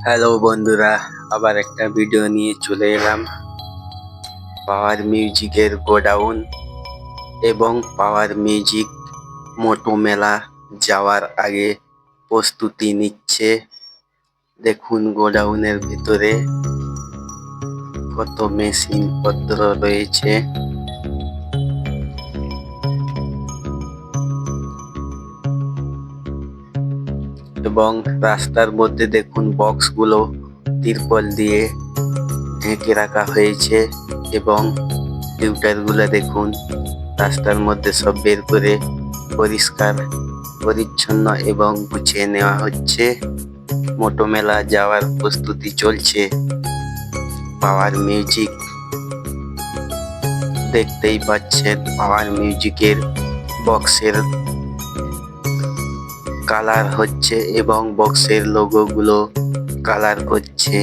Hello বন্ধুরা, আবার একটা ভিডিও নিয়ে চলে এলাম। পাওয়ার মিউজিকের গোডাউন এবং পাওয়ার মিউজিক মোটো মেলা যাওয়ার আগে প্রস্তুতি নিচ্ছে। দেখুন গোডাউনের ভিতরে কত মেশিন পত্র রয়েছে এবং রাস্তার মধ্যে দেখুন বক্সগুলো তিরপল দিয়ে ঢেকে রাখা হয়েছে এবং টিউটারগুলো দেখুন রাস্তার মধ্যে সব বের করে পরিষ্কার পরিচ্ছন্ন এবং গুছিয়ে নেওয়া হচ্ছে। মোটো মেলা যাওয়ার প্রস্তুতি চলছে। পাওয়ার মিউজিক দেখতেই পাচ্ছেন, পাওয়ার মিউজিকের বক্সের কালার হচ্ছে এবং বক্সের লোগোগুলো কালার করছে।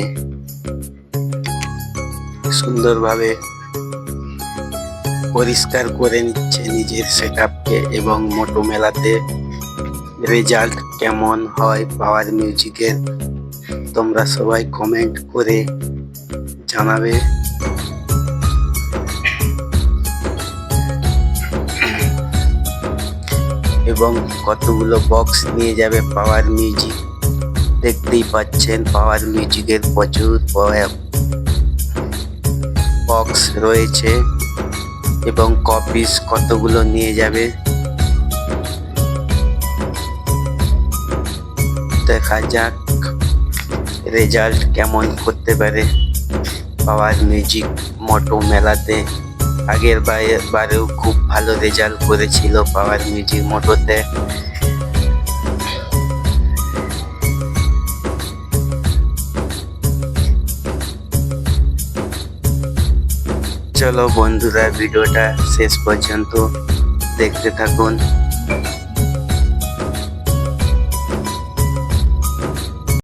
সুন্দরভাবে পরিষ্কার করে নিচ্ছে নিজের সেটআপকে এবং মোটো মেলাতে রেজাল্ট কেমন হয় পাওয়ার মিউজিকের তোমরা সবাই কমেন্ট করে জানাবে। এবং কতগুলো বক্স নিয়ে যাবে পাওয়ার মিউজিক দেখতেই পাচ্ছেন। পাওয়ার মিউজিকের প্রচুর বক্স রয়েছে এবং কপিস কতগুলো নিয়ে যাবে দেখা যাক রেজাল্ট কেমন করতে পারে পাওয়ার মিউজিক মোটো মেলাতে। আগের বারেও খুব ভালো রেজাল্ট করেছিল পাওয়ার মিউজিক মোটোতে। চলো বন্ধুরা, ভিডিওটা শেষ পর্যন্ত দেখতে থাকুন।